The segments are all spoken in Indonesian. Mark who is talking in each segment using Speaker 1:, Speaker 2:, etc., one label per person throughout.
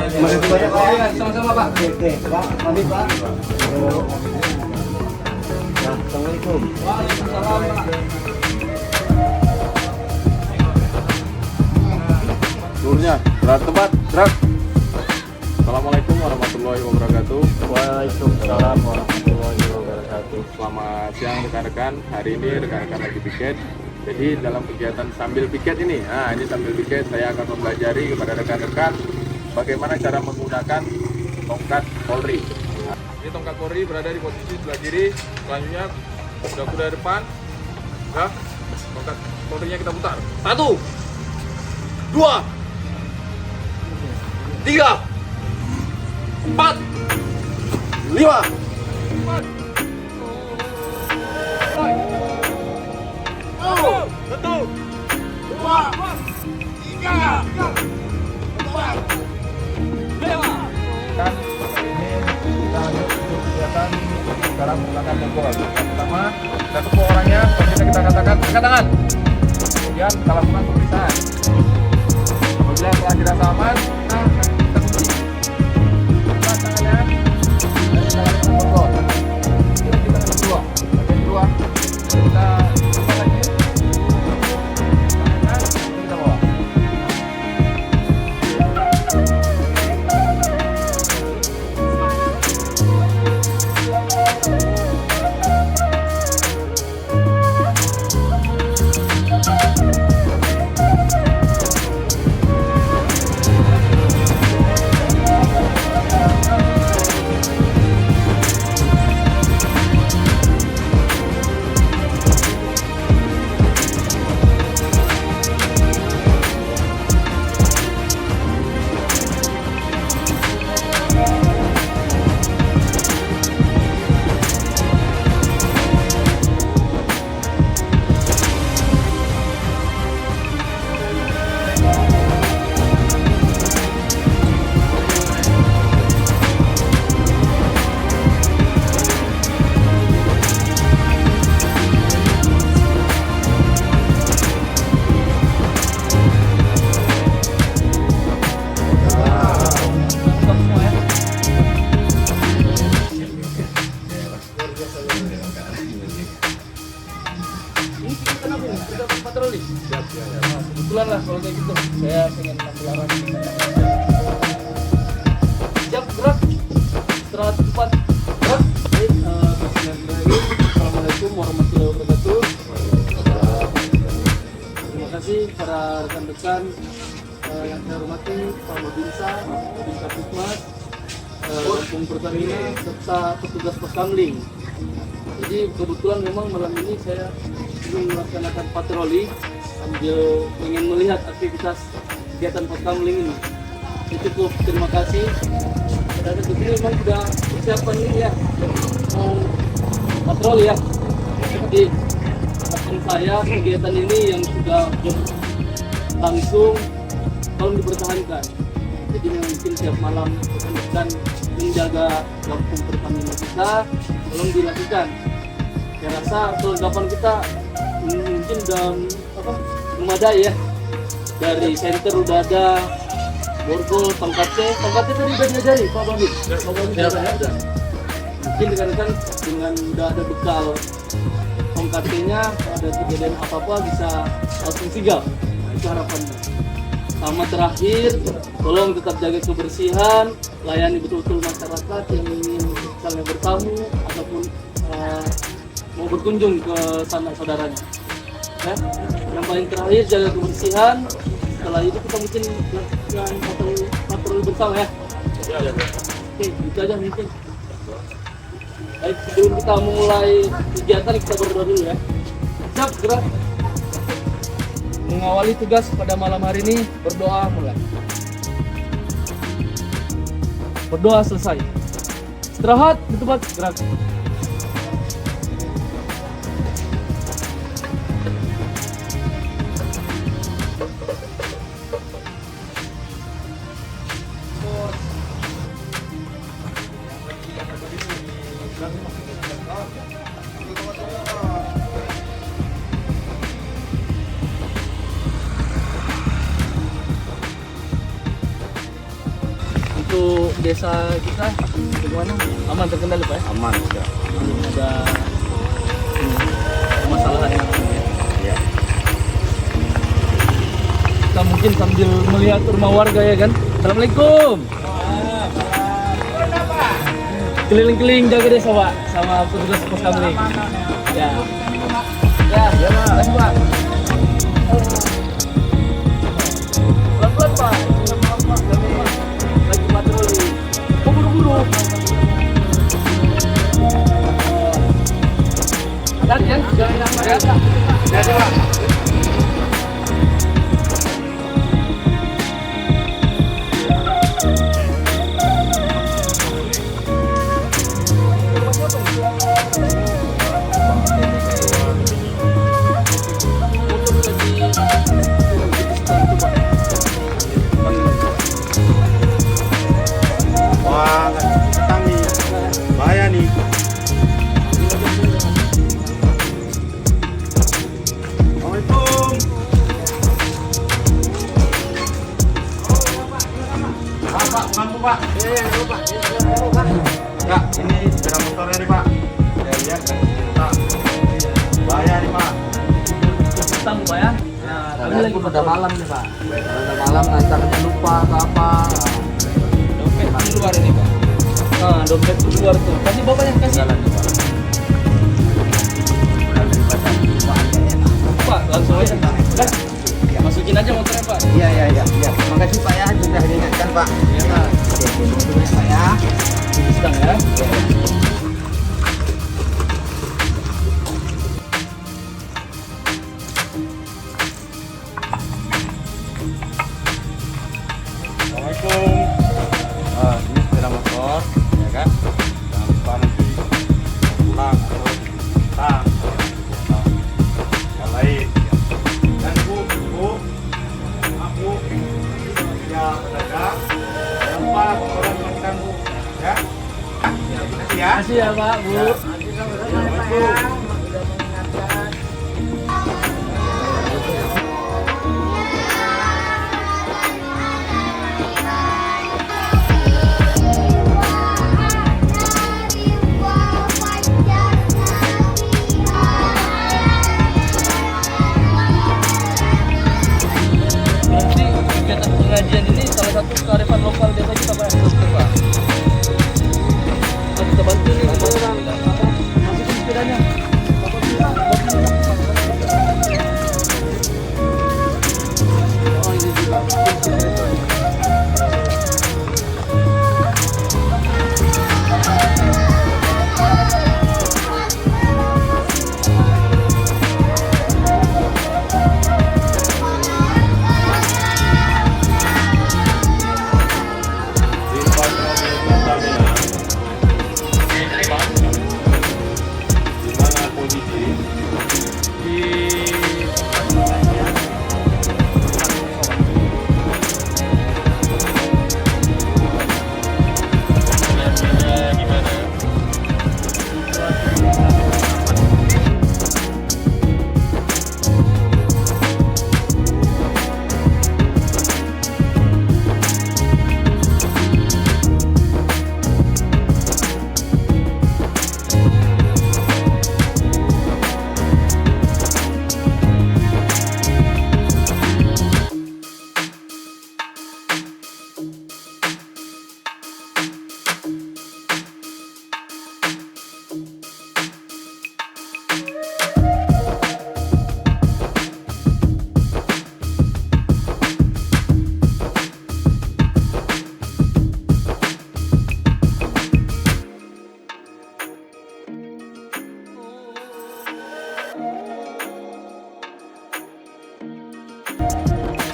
Speaker 1: Terima kasih banyak Pak.
Speaker 2: Sama-sama Pak.
Speaker 1: Oke, Pak. Mari Pak. Nah, Assalamualaikum.
Speaker 2: Waalaikumsalam Pak.
Speaker 3: Turunnya, gerak tempat, gerak. Assalamualaikum warahmatullahi wabarakatuh.
Speaker 1: Waalaikumsalam warahmatullahi wabarakatuh.
Speaker 3: Selamat siang rekan-rekan. Hari ini rekan-rekan lagi piket. Jadi dalam kegiatan sambil piket ini, ini sambil piket saya akan mempelajari kepada rekan-rekan bagaimana cara menggunakan tongkat Polri. Ini tongkat Polri berada di posisi sebelah kiri. Selanjutnya kuda-kuda depan. Udah, tongkat Polrinya kita putar. 1, 2, 3, 4, 5. Satu, 2, 3, 4, 5. Dan ini kita lanjut untuk kegiatan cara menggunakan pukul. Pertama, kita tepuk orangnya, selanjutnya kita katakan angkat tangan. Kemudian kita lakukan pemeriksaan. Apabila telah dirasa aman, kita kunci. Buka tangannya, dan kita lakukan pukul. Kita tangan kedua, bagian kedua. Kita buka lagi. Tangannya, kita bawa. Patroli. Kebetulan lah kalau kayak gitu. Saya pengen ambil arah di sana. Siap, gerak. Istirahat cepat. Gerak. Baik, bismillahirrahmanirrahim. Assalamualaikum warahmatullahi wabarakatuh. Terima kasih para rekan-rekan yang saya hormati, Pak Babinsa, Babinsa Pusmas, Lampung Pertamina, serta petugas Poskamling. Jadi kebetulan memang malam ini saya ingin melaksanakan patroli sambil ingin melihat aktivitas kegiatan Poskamling ini. Jadi cukup terima kasih. Karena di sini memang sudah persiapan ini ya, mau patroli ya. Jadi harapan saya kegiatan ini yang sudah langsung tolong dipertahankan. Jadi mungkin tiap malam rekan-rekan menjaga Lampung Pertamina kita tolong dilakukan. Saya rasa kelengkapan kita mungkin dan memadai ya. Dari center udah ada, borgol, tongkatnya tadi udah diajari Pak Babin. Pak Babin sudah ada. Mungkin rekan-rekan dengan udah ada bekal tongkatnya, kalau ada kejadian apa-apa bisa langsung sigap. Itu harapannya. Sama terakhir, tolong tetap jaga kebersihan, layani betul-betul masyarakat yang ingin misalnya bertamu ataupun mau berkunjung ke sanak saudaranya. Ya. Yang paling terakhir jaga kebersihan. Setelah itu kita mungkin lakukan patroli bersama ya. Oke, itu aja mungkin. Baik, sebelum kita memulai kegiatan kita berdoa dulu ya. Siap, gerak. Mengawali tugas pada malam hari ini, berdoa mulai. Berdoa selesai. Istirahat di tempat, gerak. desa kita bagaimana? Aman terkendali Pak ya?
Speaker 1: Aman sudah.
Speaker 3: Belum ada permasalahan yang lain ya?
Speaker 1: Ya.
Speaker 3: Kita mungkin sambil melihat rumah warga ya kan. Assalamualaikum. Keliling-keliling jaga desa Pak sama petugas pos kamling. Ya. Ya, terima kasih Pak. Pelan-pelan Pak. Maaf Pak, lagi patroli. Oh buru-buru. Ada ya? Ada Pak.
Speaker 1: Wah, datang nih. Bahaya nih. Assalamualaikum. Pak, mampu Pak. Iya, Pak. Ya, ini sepeda motornya nih Pak. Ya, lihat kan. Bahaya nih Pak.
Speaker 3: Utang Pak ya.
Speaker 2: Kami lagi pada malam nih Pak. Pada malam lancarnya lupa atau apa.
Speaker 3: Dompet keluar ini Pak. Nah, dompet keluar tuh. Kasih bapaknya, kasih.
Speaker 2: Jalan nih Pak.
Speaker 3: Pak, langsung aja. Dah. Masukin aja motornya Pak.
Speaker 2: Iya. Makasih Pak ya sudah diingatkan Pak.
Speaker 3: Iya Pak.
Speaker 2: Oke, Pak ya.
Speaker 3: Sedang ya.
Speaker 1: Assalamualaikum. Ini sepeda motor, ya kan? Jangan lupa nanti pulang terus tang, yang lain. Dan bu, aku ya pedagang. Jangan lupa orang makan bu, ya. Terima kasih ya.
Speaker 3: Kasih ya Pak, Bu.
Speaker 1: Assalamualaikum.
Speaker 3: Berarti kegiatan pengajian ini salah satu kearifan lokal desa kita Pak. Betul Pak. Nah, kita bantu nih masukin sepedanya. Oh ini juga.
Speaker 1: Gimana posisi?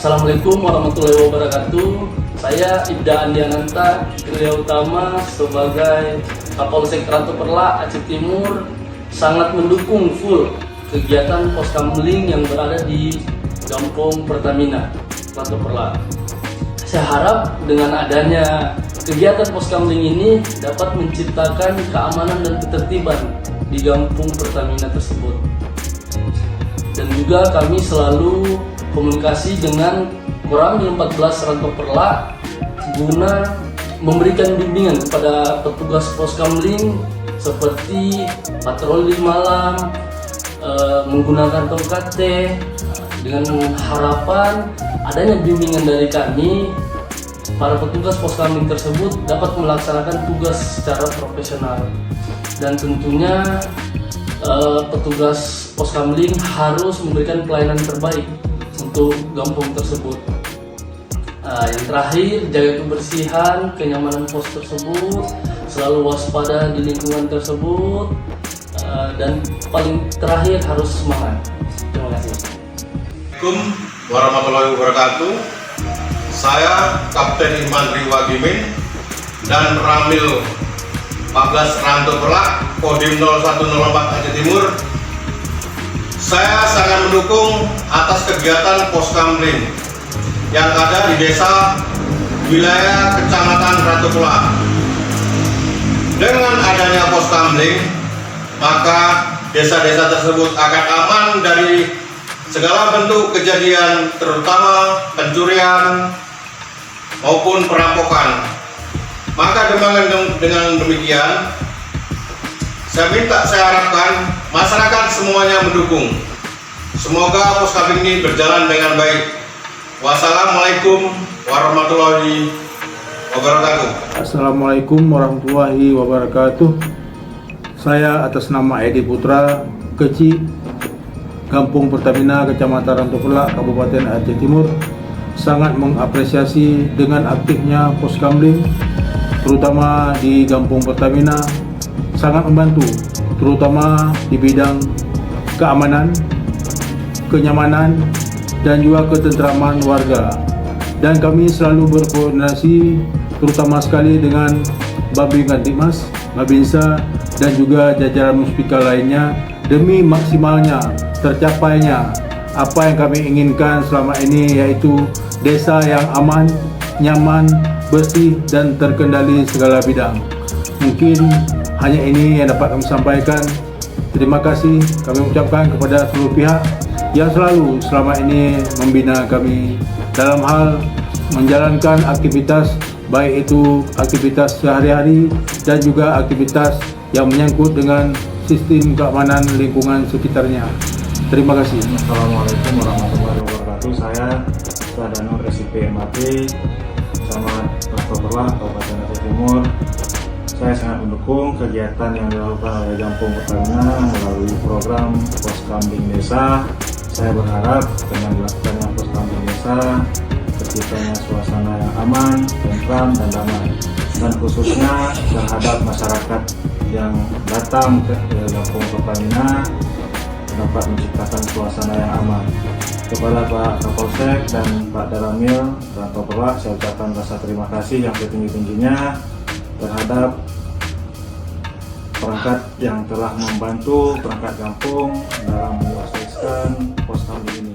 Speaker 3: Assalamualaikum warahmatullahi wabarakatuh. Saya Ibda Andiananta, Krya Utama sebagai Kapolsek Rantau Perla, Aceh Timur, sangat mendukung full kegiatan pos kamling yang berada di Kampung Pertamina, Rantau Perla. Saya harap dengan adanya kegiatan pos kamling ini dapat menciptakan keamanan dan ketertiban di Kampung Pertamina tersebut. Dan juga kami selalu komunikasi dengan Koramil 14 Rantau Perla guna
Speaker 4: memberikan bimbingan kepada petugas poskamling seperti patroli malam, menggunakan tongkat T, dengan harapan adanya bimbingan dari kami, para petugas poskamling tersebut dapat melaksanakan tugas secara profesional. Dan tentunya petugas poskamling harus memberikan pelayanan terbaik untuk kampung tersebut. Yang terakhir, jaga kebersihan, kenyamanan pos tersebut, selalu waspada di lingkungan tersebut, dan paling terakhir harus semangat. Terima kasih.
Speaker 5: Assalamualaikum warahmatullahi wabarakatuh. Saya Kapten Iman Riwagimin dan Ramil 14 Ranto Perlak, Kodim 0104 Aceh Timur. Saya sangat mendukung atas kegiatan poskamling yang ada di desa wilayah Kecamatan Ranto Perlak. Dengan adanya poskamling, maka desa-desa tersebut akan aman dari segala bentuk kejadian, terutama pencurian maupun perampokan. Maka dengan demikian, saya harapkan masyarakat semuanya mendukung. Semoga poskamling ini berjalan dengan baik. Wassalamualaikum warahmatullahi wabarakatuh.
Speaker 6: Assalamualaikum warahmatullahi wabarakatuh. Saya atas nama Edi Putra, Keci, Kampung Pertamina, Kecamatan Ranto Perlak, Kabupaten Aceh Timur, sangat mengapresiasi dengan aktifnya poskamling, terutama di Kampung Pertamina, sangat membantu, terutama di bidang keamanan, kenyamanan, dan juga ketentraman warga. Dan kami selalu berkoordinasi, terutama sekali dengan Babin Kantikmas, Babinsa, dan juga jajaran muspika lainnya, demi maksimalnya tercapainya apa yang kami inginkan selama ini, yaitu desa yang aman, nyaman, bersih, dan terkendali segala bidang. Mungkin hanya ini yang dapat kami sampaikan. Terima kasih kami ucapkan kepada seluruh pihak yang selalu selama ini membina kami dalam hal menjalankan aktivitas, baik itu aktivitas sehari-hari dan juga aktivitas yang menyangkut dengan sistem keamanan lingkungan sekitarnya. Terima kasih.
Speaker 7: Assalamualaikum warahmatullahi wabarakatuh. Saya Sadano RSIP MAP, Kecamatan Ranto Perlak, Kabupaten Aceh Timur. Saya sangat mendukung kegiatan yang dilakukan oleh Kampung Pertamina melalui program poskamling desa. Saya berharap dengan dilakukannya poskamling desa, terciptanya suasana yang aman, tentram, dan damai, dan khususnya terhadap masyarakat yang datang ke Kampung Pertamina dapat menciptakan suasana yang aman. Kepada Pak Kapolsek dan Pak Daramil Ranto Perlak, saya ucapkan rasa terima kasih yang setinggi-tingginya terhadap perangkat yang telah membantu perangkat kampung dalam menyukseskan poskamling ini.